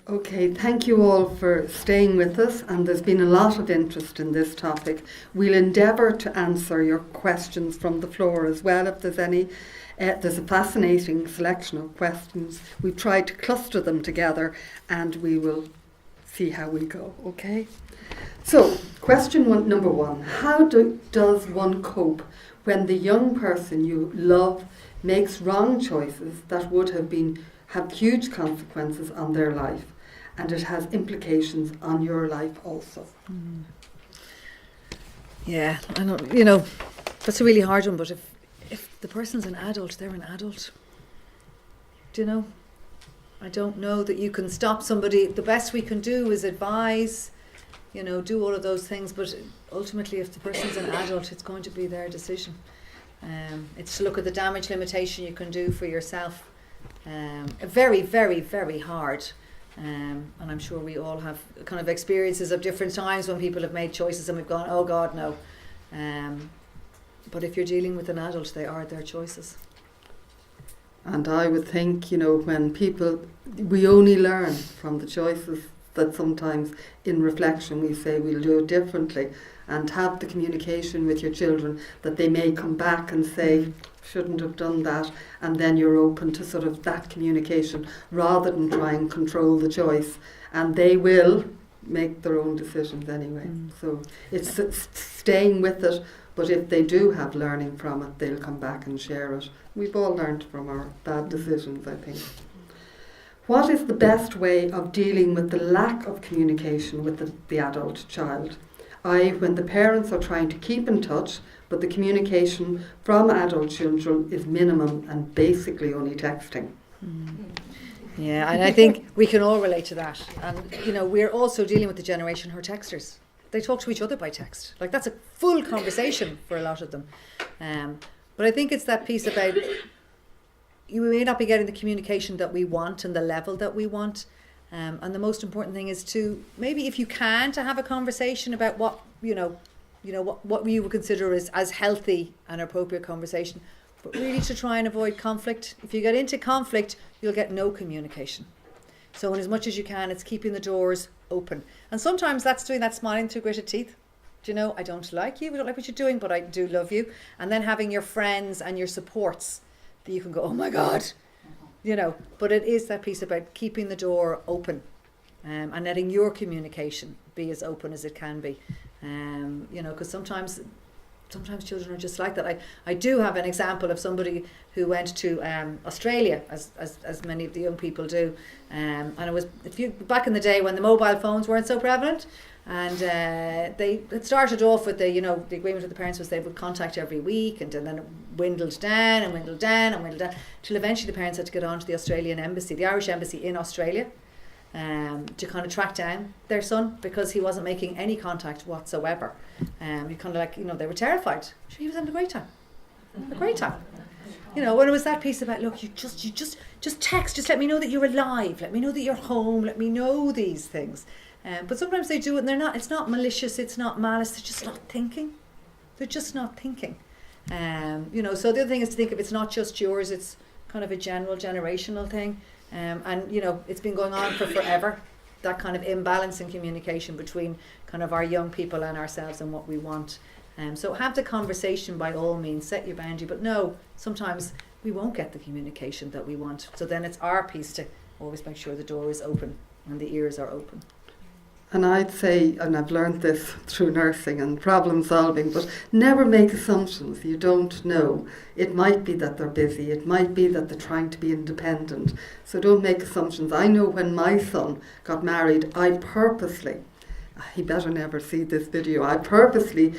Okay, thank you all for staying with us, and there's been a lot of interest in this topic. We'll endeavour to answer your questions from the floor as well if there's any. There's a fascinating selection of questions. We've tried to cluster them together and we will see how we go, okay? So, number one, how does one cope when the young person you love makes wrong choices that would have huge consequences on their life, and it has implications on your life also? Yeah, I know, that's a really hard one, but if the person's an adult, they're an adult. Do you know? I don't know that you can stop somebody. The best we can do is advise, do all of those things, but ultimately if the person's an adult, it's going to be their decision. It's to look at the damage limitation you can do for yourself. Very, very, very hard. And I'm sure we all have kind of experiences of different times when people have made choices and we've gone, oh God, no. But if you're dealing with an adult, they are their choices. And I would think, when we only learn from the choices that sometimes in reflection we say we'll do it differently, and have the communication with your children that they may come back and say, shouldn't have done that, and then you're open to sort of that communication rather than try and control the choice, and they will make their own decisions anyway. So it's staying with it, but if they do have learning from it, they'll come back and share it. We've all learned from our bad decisions, I think. What is the best way of dealing with the lack of communication with the adult child? When the parents are trying to keep in touch, but the communication from adult children is minimum and basically only texting. Yeah, and I think we can all relate to that. And, we're also dealing with the generation who are texters. They talk to each other by text. Like, that's a full conversation for a lot of them. But I think it's that piece about you may not be getting the communication that we want and the level that we want. And the most important thing is to, maybe if you can, to have a conversation about what, what you would consider as healthy and appropriate conversation. But really to try and avoid conflict. If you get into conflict, you'll get no communication. So in as much as you can, it's keeping the doors open. And sometimes that's doing that smiling through gritted teeth. I don't like you, I don't like what you're doing, but I do love you. And then having your friends and your supports that you can go, oh my God, but it is that piece about keeping the door open and letting your communication be as open as it can be. Because sometimes children are just like that. I do have an example of somebody who went to Australia, as many of the young people do, and it was back in the day when the mobile phones weren't so prevalent, and they had started off with the agreement with the parents was they would contact every week, and then it dwindled down till eventually the parents had to get on to the Australian embassy, the Irish embassy in Australia, to kind of track down their son because he wasn't making any contact whatsoever. You kind of like, they were terrified. He was having a great time. When it was that piece about, look, you just text, just let me know that you're alive, let me know that you're home, let me know these things. But sometimes they do it and they're not, it's not malicious, it's not malice, they're just not thinking. So the other thing is to think if it's not just yours, it's kind of a general generational thing. And it's been going on for forever, that kind of imbalance in communication between kind of our young people and ourselves and what we want. So have the conversation by all means, set your boundary, but no, sometimes we won't get the communication that we want. So then it's our piece to always make sure the door is open and the ears are open. And I'd say, and I've learned this through nursing and problem solving, but never make assumptions. You don't know. It might be that they're busy. It might be that they're trying to be independent. So don't make assumptions. I know when my son got married, I purposely, he better never see this video, I purposely,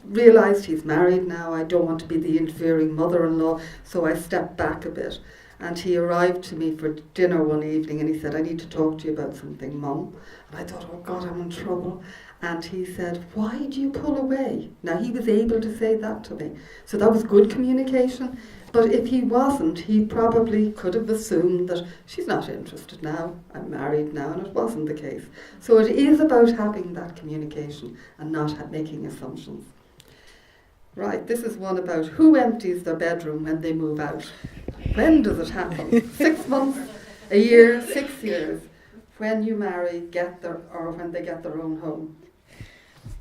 realised he's married now. I don't want to be the interfering mother-in-law. So I stepped back a bit. And he arrived to me for dinner one evening and he said, I need to talk to you about something, Mum. And I thought, oh God, I'm in trouble. And he said, why do you pull away? Now, he was able to say that to me. So that was good communication. But if he wasn't, he probably could have assumed that she's not interested now, I'm married now, and it wasn't the case. So it is about having that communication and not making assumptions. Right, this is one about who empties their bedroom when they move out. When does it happen? 6 months, a year, 6 years? when you marry, or when they get their own home?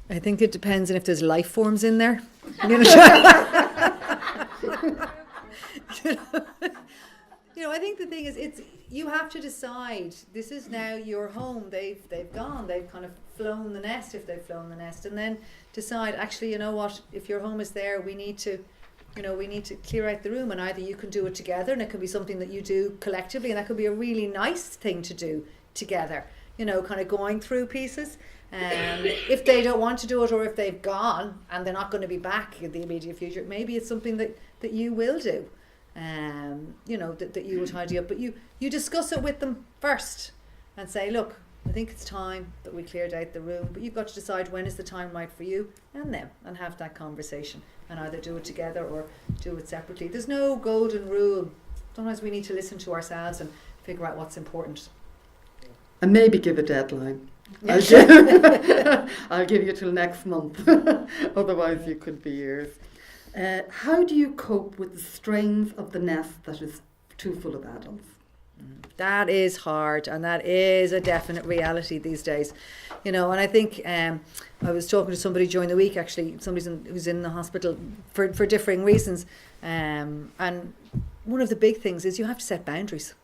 I think it depends on if there's life forms in there. You know, I think the thing is, you have to decide. This is now your home. They've gone. They've kind of flown the nest, if they've flown the nest, and then decide. Actually, you know what? If your home is there, we need to clear out the room, and either you can do it together, and it can be something that you do collectively, and that could be a really nice thing to do together. Kind of going through pieces. If they don't want to do it, or if they've gone and they're not going to be back in the immediate future, maybe it's something that you will do. That you will tidy up, but you discuss it with them first and say, look, I think it's time that we cleared out the room, but you've got to decide when is the time right for you and them, and have that conversation, and either do it together or do it separately. There's no golden rule. Sometimes we need to listen to ourselves and figure out what's important. And maybe give a deadline. I'll give you till next month. Otherwise you could be years. How do you cope with the strains of the nest that is too full of adults? That is hard, and that is a definite reality these days. And I think I was talking to somebody during the week, actually, who's in the hospital for differing reasons. And one of the big things is you have to set boundaries.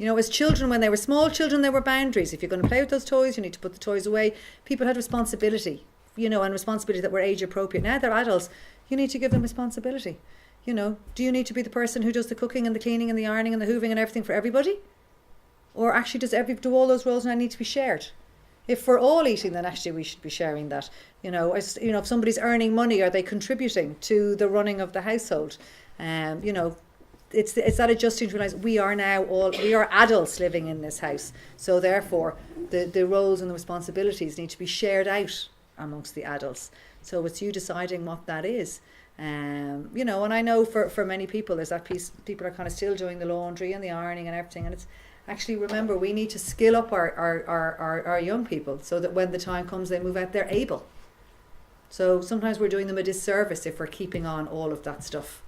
As children, when they were small children, there were boundaries. If you're going to play with those toys, you need to put the toys away. People had responsibility, and responsibility that were age appropriate. Now they're adults. You need to give them responsibility. Do you need to be the person who does the cooking and the cleaning and the ironing and the hooving and everything for everybody? Or actually do all those roles now need to be shared? If we're all eating, then actually we should be sharing that. If somebody's earning money, are they contributing to the running of the household? It's that adjusting to realise we are adults living in this house. So therefore, the roles and the responsibilities need to be shared out amongst the adults. So it's you deciding what that is. And I know for many people there's that piece. People are kind of still doing the laundry and the ironing and everything, and it's actually, remember, we need to skill up our young people so that when the time comes they move out, they're able. So sometimes we're doing them a disservice if we're keeping on all of that stuff.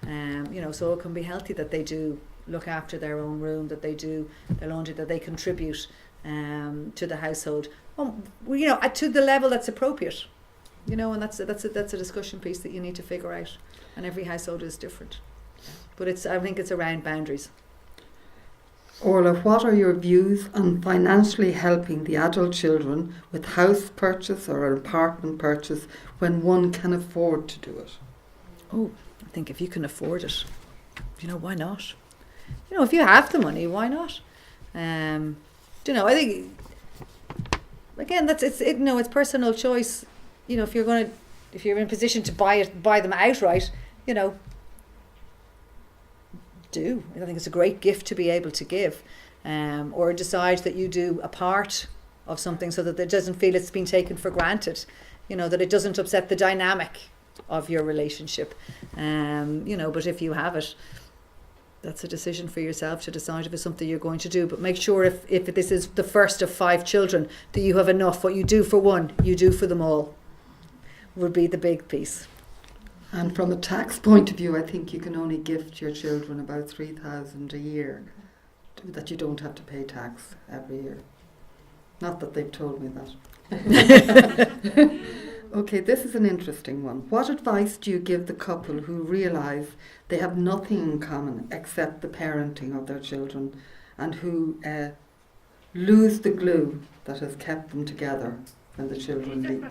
So it can be healthy that they do look after their own room, that they do their laundry, that they contribute to the household, to the level that's appropriate. And that's a discussion piece that you need to figure out, and every household is different. But I think it's around boundaries. Orla, what are your views on financially helping the adult children with house purchase or an apartment purchase when one can afford to do it? Oh, I think if you can afford it, why not? If you have the money, why not? I think again it's personal choice. If you're in a position to buy them outright, do. I think it's a great gift to be able to give, or decide that you do a part of something so that it doesn't feel it's been taken for granted, that it doesn't upset the dynamic of your relationship. But if you have it, that's a decision for yourself to decide if it's something you're going to do. But make sure if this is the first of 5 children, that you have enough. What you do for one, you do for them all, would be the big piece. And from a tax point of view, I think you can only gift your children about $3,000 a year, that you don't have to pay tax every year. Not that they've told me that. Okay, this is an interesting one. What advice do you give the couple who realise they have nothing in common except the parenting of their children, and who lose the glue that has kept them together when the children leave?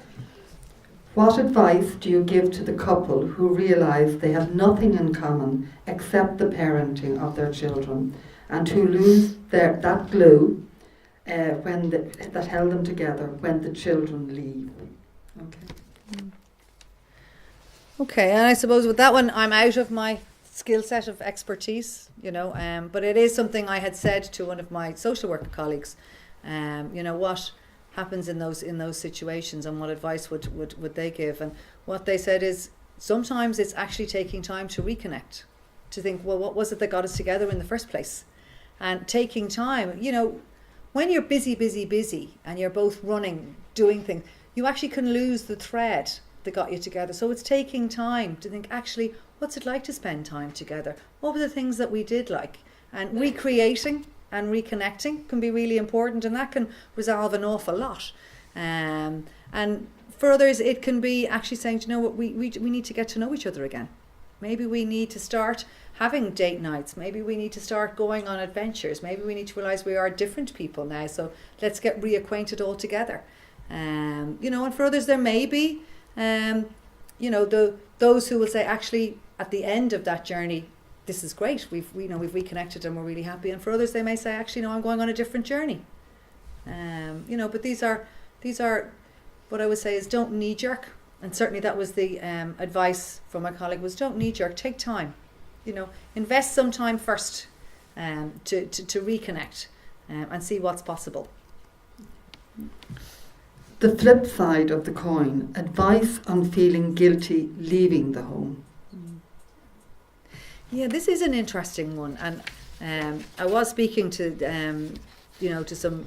What advice do you give to the couple who realise they have nothing in common except the parenting of their children, and who lose that glue that held them together when the children leave? Okay, and I suppose with that one, I'm out of my skill set of expertise, but it is something I had said to one of my social worker colleagues. What happens in those situations, and what advice would they give? And what they said is sometimes it's actually taking time to reconnect, to think, well, what was it that got us together in the first place? And taking time, when you're busy and you're both running, doing things, you actually can lose the thread that got you together. So it's taking time to think, actually, what's it like to spend time together? What were the things that we did like? And recreating and reconnecting can be really important, and that can resolve an awful lot. And for others, it can be actually saying, you know what, we need to get to know each other again. Maybe we need to start having date nights. Maybe we need to start going on adventures. Maybe we need to realise we are different people now. So let's get reacquainted all together. You know, and for others, there may be, you know, those who will say, actually, at the end of that journey, this is great. We've reconnected and we're really happy. And for others, they may say, actually, no, I'm going on a different journey. You know, but these are what I would say is, don't knee jerk. And certainly that was the advice from my colleague, was don't knee jerk, take time. You know, invest some time first to reconnect and see what's possible. The flip side of the coin, advice on feeling guilty leaving the home. Yeah, this is an interesting one, and I was speaking to you know, to some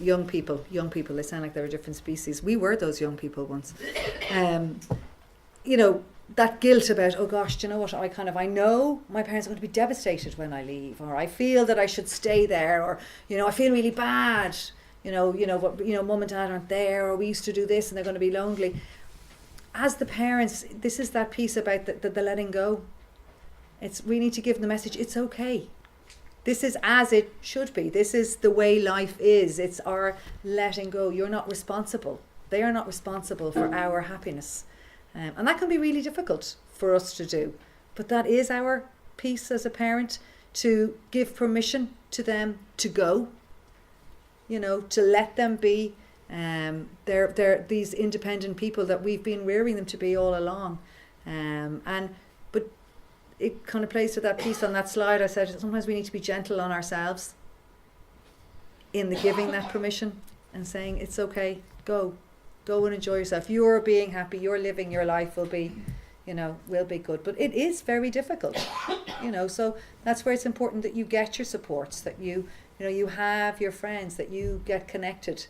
young people. They sound like they're a different species. We were those young people once. You know, that guilt about, oh gosh, do you know what, I know my parents are going to be devastated when I leave, or I feel that I should stay there, or, you know, I feel really bad, but mum and dad aren't there, or we used to do this and they're going to be lonely. As the parents, this is that piece about the letting go. We need to give them the message, it's okay. This is as it should be. This is the way life is. It's our letting go. You're not responsible. They are not responsible for our happiness. And that can be really difficult for us to do. But that is our piece as a parent, to give permission to them to go, you know, to let them be. They're these independent people that we've been rearing them to be all along. But it kind of plays to that piece on that slide. I said sometimes we need to be gentle on ourselves in the giving that permission and saying it's okay, go and enjoy yourself. You're being happy, you're living your life, will be good. But it is very difficult, you know, so that's where it's important that you get your supports, that you have your friends, that you get connected,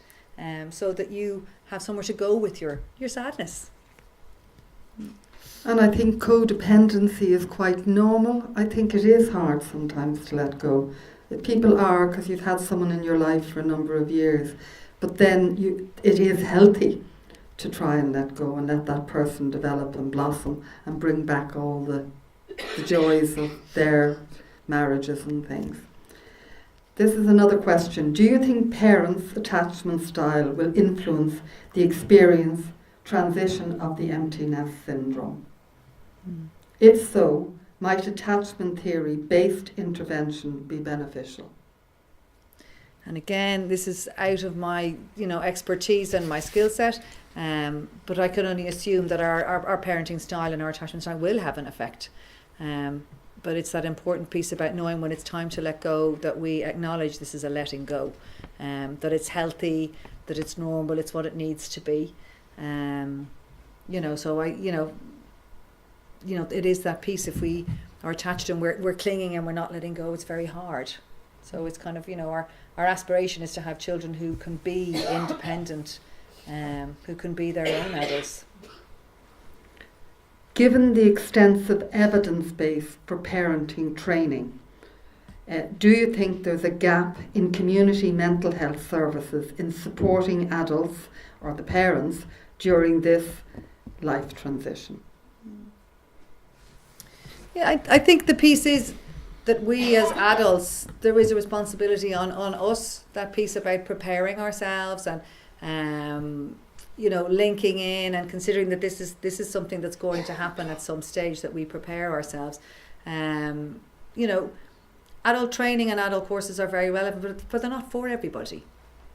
so that you have somewhere to go with your sadness. And I think codependency is quite normal. I think it is hard sometimes to let go. People are, because you've had someone in your life for a number of years. But then it is healthy to try and let go and let that person develop and blossom and bring back all the joys of their marriages and things. This is another question. Do you think parents' attachment style will influence the transition of the empty nest syndrome? If so, might attachment theory-based intervention be beneficial? And again, this is out of my, expertise and my skill set, but I can only assume that our parenting style and our attachment style will have an effect. But it's that important piece about knowing when it's time to let go, that we acknowledge this is a letting go, that it's healthy, that it's normal, it's what it needs to be. It is that piece. If we are attached and we're clinging and we're not letting go, it's very hard. So it's kind of, our aspiration is to have children who can be independent, who can be their own adults. Given the extensive evidence base for parenting training, do you think there's a gap in community mental health services in supporting adults or the parents during this life transition? Yeah, I think the piece is that we as adults, there is a responsibility on us, that piece about preparing ourselves and linking in and considering that this is something that's going to happen at some stage, that we prepare ourselves. Adult training and adult courses are very relevant, but they're not for everybody.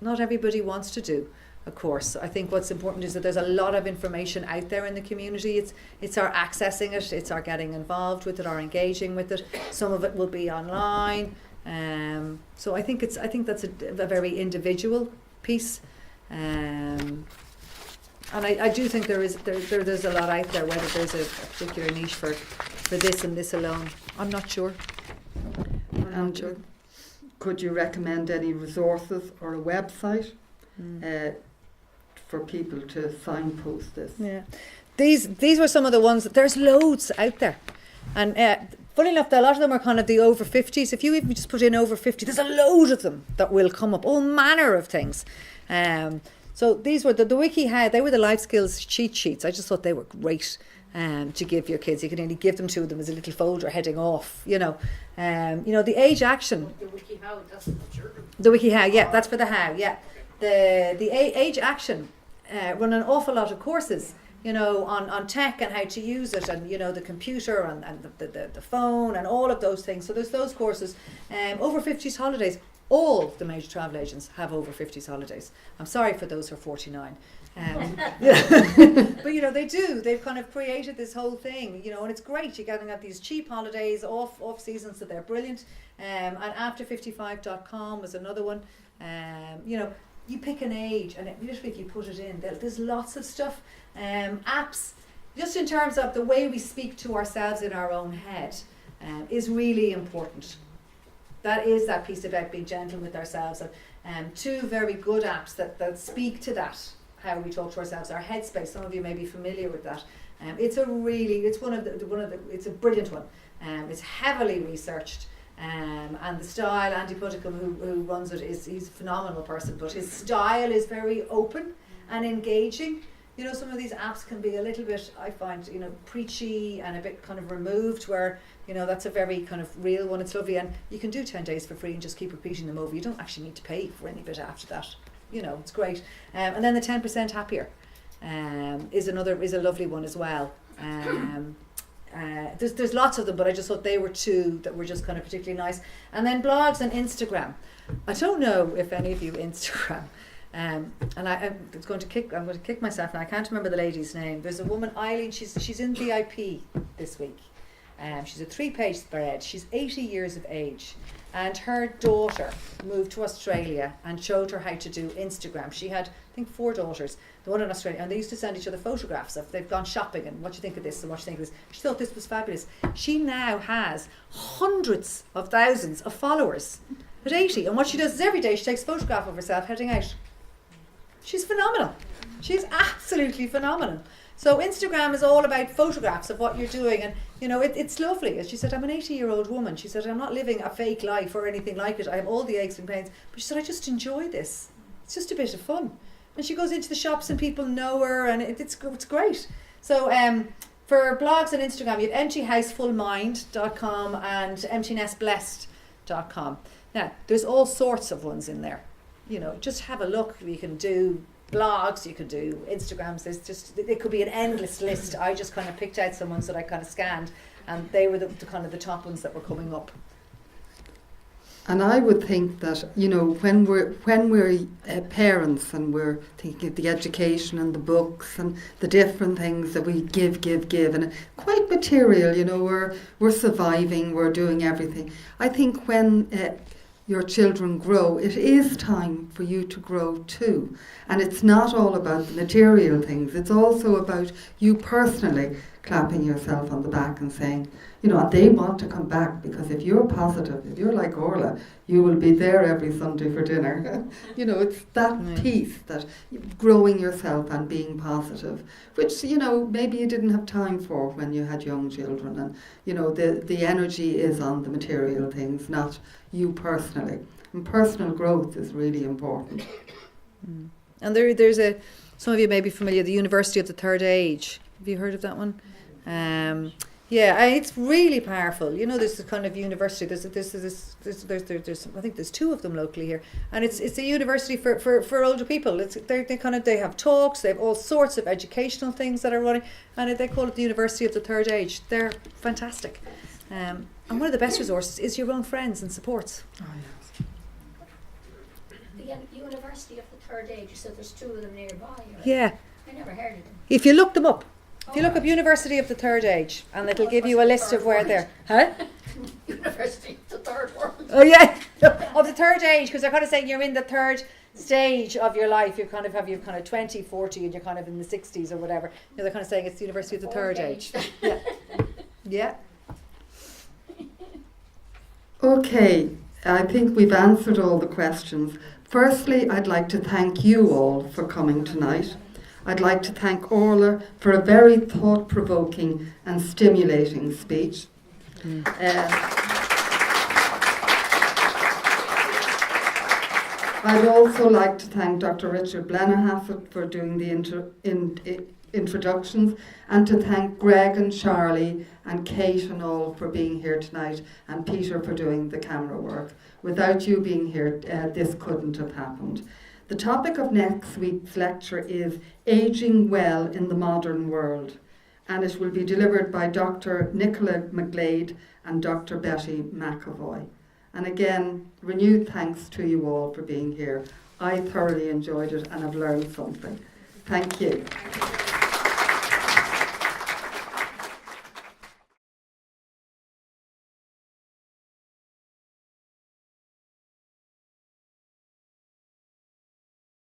Not everybody wants to do a course. I think what's important is that there's a lot of information out there in the community. It's our accessing it, it's our getting involved with it, our engaging with it. Some of it will be online. So I think that's a very individual piece. And I do think there's a lot out there. Whether there's a particular niche for this and this alone, I'm not sure. Could you recommend any resources or a website for people to signpost this? Yeah, these were some of the ones. There's loads out there, and Funny enough, a lot of them are kind of the over 50s. If you even just put in over 50, there's a load of them that will come up, all manner of things. So these were the wiki had, they were the life skills cheat sheets. I just thought they were great to give your kids. You can only give them to them as a little folder heading off, you know. The age action. The wiki how, that's the children. The wiki how, yeah, that's for the how, yeah. The age action run an awful lot of courses, you know, on tech and how to use it, and you know, the computer and the phone and all of those things. So there's those courses. Over 50s holidays. All the major travel agents have over 50s holidays. I'm sorry for those who are 49. But you know, they do. They've kind of created this whole thing, you know, and it's great. You're getting at these cheap holidays off season, so they're brilliant. And after55.com was another one. You know, you pick an age, and literally if you put it in, there's lots of stuff. Apps, just in terms of the way we speak to ourselves in our own head, is really important. That is that piece about being gentle with ourselves. And two very good apps that speak to that, how we talk to ourselves. Our Headspace, some of you may be familiar with that. It's a it's a brilliant one. It's heavily researched. And the style, Andy Puddicombe, who runs it, he's a phenomenal person, but his style is very open and engaging. You know, some of these apps can be a little bit, I find, you know, preachy and a bit kind of removed, where, you know, that's a very kind of real one. It's lovely, and you can do 10 days for free and just keep repeating them over. You don't actually need to pay for any bit after that. You know, it's great. And then the 10% Happier is a lovely one as well. There's lots of them, but I just thought they were two that were just kind of particularly nice. And then blogs and Instagram. I don't know if any of you Instagram. And I'm going to kick myself now. I can't remember the lady's name. There's a woman, Eileen. She's in VIP this week. She's a 3-page spread. She's 80 years of age, and her daughter moved to Australia and showed her how to do Instagram. She had, I think, 4 daughters. The one in Australia, and they used to send each other photographs of they've gone shopping and what you think of this and what you think of this. She thought this was fabulous. She now has hundreds of thousands of followers at 80, and what she does is every day she takes a photograph of herself heading out. She's phenomenal. She's absolutely phenomenal. So Instagram is all about photographs of what you're doing, and you know, it's lovely. As she said, I'm an 80-year-old woman. She said, I'm not living a fake life or anything like it. I have all the aches and pains, but she said, I just enjoy this. It's just a bit of fun. And she goes into the shops and people know her, and it's great. So for blogs and Instagram, you have emptyhousefulmind.com and emptinessblessed.com. Now, there's all sorts of ones in there. You know, just have a look. You can do blogs, you can do Instagrams. It could be an endless list. I just kind of picked out some ones that I kind of scanned, and they were the kind of the top ones that were coming up. And I would think that, you know, when we're parents and we're thinking of the education and the books and the different things that we give, and quite material, you know, we're surviving, we're doing everything. I think when your children grow, it is time for you to grow too. And it's not all about the material things, it's also about you personally clapping yourself on the back and saying, you know, they want to come back, because if you're positive, if you're like Orla, you will be there every Sunday for dinner. You know, it's that piece, that growing yourself and being positive, which, you know, maybe you didn't have time for when you had young children. And, you know, the energy is on the material things, not you personally. And personal growth is really important. And there's some of you may be familiar, the University of the Third Age. Have you heard of that one? Yeah, it's really powerful. You know, there's this kind of university. There's I think there's 2 of them locally here, and it's a university for older people. They have talks. They have all sorts of educational things that are running, and they call it the University of the Third Age. They're fantastic, and one of the best resources is your own friends and supports. Oh, yes. The University of the Third Age. You said there's 2 of them nearby. Right? Yeah, I never heard of them. if you look them up. If you look up University of the Third Age, and it'll give you a list of where they're. Huh? University of the Third World. Oh yeah, of the third age, because they're kind of saying you're in the third stage of your life. You kind of have 20, 40, and you're kind of in the 60s or whatever. You know, they're kind of saying it's the University of the Third Age. Yeah. Yeah. Okay, I think we've answered all the questions. Firstly, I'd like to thank you all for coming tonight. I'd like to thank Orla for a very thought-provoking and stimulating speech. I'd also like to thank Dr. Richard Blennerhassett for doing the introductions, and to thank Greg and Charlie and Kate and all for being here tonight, and Peter for doing the camera work. Without you being here, this couldn't have happened. The topic of next week's lecture is Aging Well in the Modern World, and it will be delivered by Dr. Nicola McGlade and Dr. Betty McAvoy. And again, renewed thanks to you all for being here. I thoroughly enjoyed it and have learned something. Thank you.